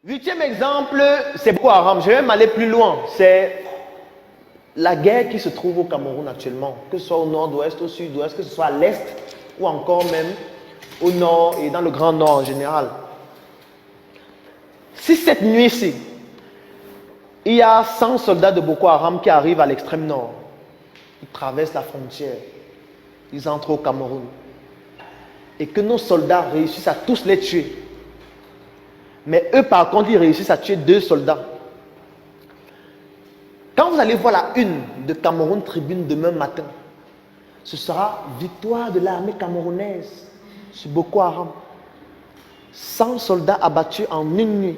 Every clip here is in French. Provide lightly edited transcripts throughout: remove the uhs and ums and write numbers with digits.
Huitième exemple, c'est Boko Haram. Je vais même aller plus loin. C'est la guerre qui se trouve au Cameroun actuellement, que ce soit au nord-ouest, au sud-ouest, que ce soit à l'est ou encore même au nord et dans le Grand Nord en général. Si cette nuit-ci, il y a 100 soldats de Boko Haram qui arrivent à l'extrême nord, ils traversent la frontière, ils entrent au Cameroun, et que nos soldats réussissent à tous les tuer, mais eux par contre ils réussissent à tuer 2 soldats. Quand vous allez voir la une de Cameroun Tribune demain matin, ce sera victoire de l'armée camerounaise sur Boko Haram. 100 soldats abattus en une nuit.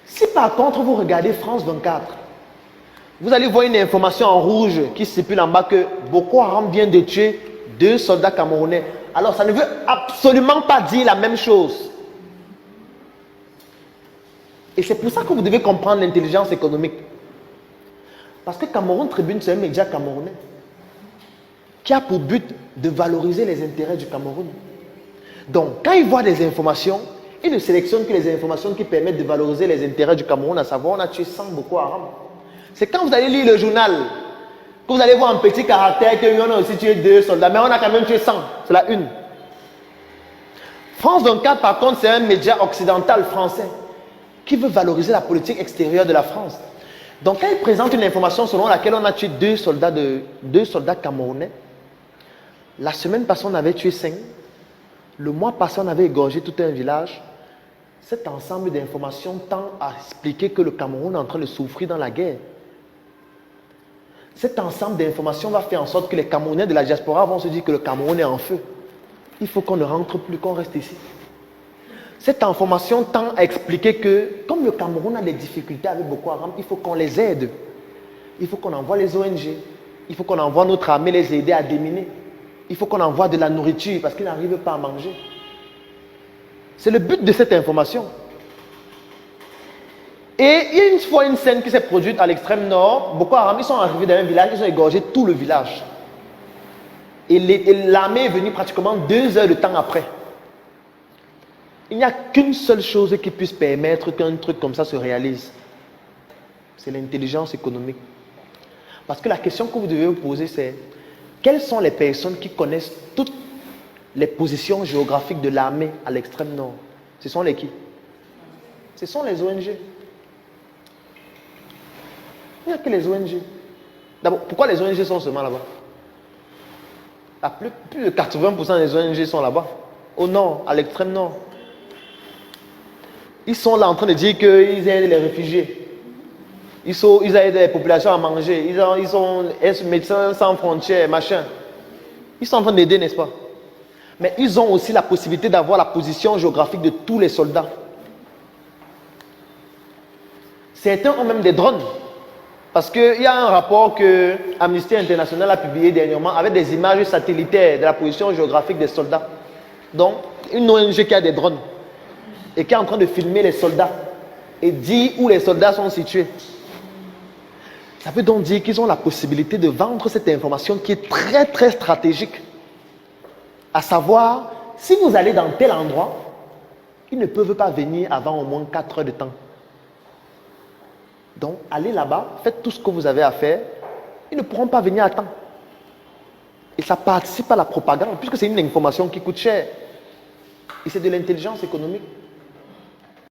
Si par contre vous regardez France 24, vous allez voir une information en rouge qui stipule en bas que Boko Haram vient de tuer 2 soldats camerounais. Alors ça ne veut absolument pas dire la même chose. Et c'est pour ça que vous devez comprendre l'intelligence économique. Parce que Cameroun Tribune, c'est un média camerounais qui a pour but de valoriser les intérêts du Cameroun. Donc, quand ils voient des informations, ils ne sélectionnent que les informations qui permettent de valoriser les intérêts du Cameroun, à savoir, on a tué 100 Boko Haram. C'est quand vous allez lire le journal que vous allez voir en petit caractère qu'on a aussi tué 2 soldats, mais on a quand même tué 100. C'est la une. France 24, par contre, c'est un média occidental français qui veut valoriser la politique extérieure de la France. Donc, quand ils présentent une information selon laquelle on a tué 2 soldats camerounais, la semaine passée, on avait tué 5. Le mois passé, on avait égorgé tout un village. Cet ensemble d'informations tend à expliquer que le Cameroun est en train de souffrir dans la guerre. Cet ensemble d'informations va faire en sorte que les Camerounais de la diaspora vont se dire que le Cameroun est en feu. Il faut qu'on ne rentre plus, qu'on reste ici. Cette information tend à expliquer que, comme le Cameroun a des difficultés avec Boko Haram, il faut qu'on les aide. Il faut qu'on envoie les ONG. Il faut qu'on envoie notre armée les aider à déminer. Il faut qu'on envoie de la nourriture parce qu'ils n'arrivent pas à manger. C'est le but de cette information. Et il y a une fois une scène qui s'est produite à l'extrême nord. Boko Haram, ils sont arrivés dans un village, ils ont égorgé tout le village. Et l'armée est venue pratiquement 2 heures de temps après. Il n'y a qu'une seule chose qui puisse permettre qu'un truc comme ça se réalise. C'est l'intelligence économique. Parce que la question que vous devez vous poser, c'est quelles sont les personnes qui connaissent toutes les positions géographiques de l'armée à l'extrême nord? Ce sont les qui? Ce sont les ONG. Il n'y a que les ONG. D'abord, pourquoi les ONG sont seulement là-bas? Plus de 80% des ONG sont là-bas, au nord, à l'extrême nord. Ils sont là en train de dire qu'ils aident les réfugiés. Ils aident les populations à manger. Ils sont médecins sans frontières, machin. Ils sont en train d'aider, n'est-ce pas? Mais ils ont aussi la possibilité d'avoir la position géographique de tous les soldats. Certains ont même des drones. Parce qu'il y a un rapport que Amnesty International a publié dernièrement avec des images satellitaires de la position géographique des soldats. Donc, une ONG qui a des drones et qui est en train de filmer les soldats et dit où les soldats sont situés. Ça veut donc dire qu'ils ont la possibilité de vendre cette information qui est très très stratégique. À savoir, si vous allez dans tel endroit, ils ne peuvent pas venir avant au moins 4 heures de temps. Donc, allez là-bas, faites tout ce que vous avez à faire, ils ne pourront pas venir à temps. Et ça participe à la propagande, puisque c'est une information qui coûte cher. Et c'est de l'intelligence économique.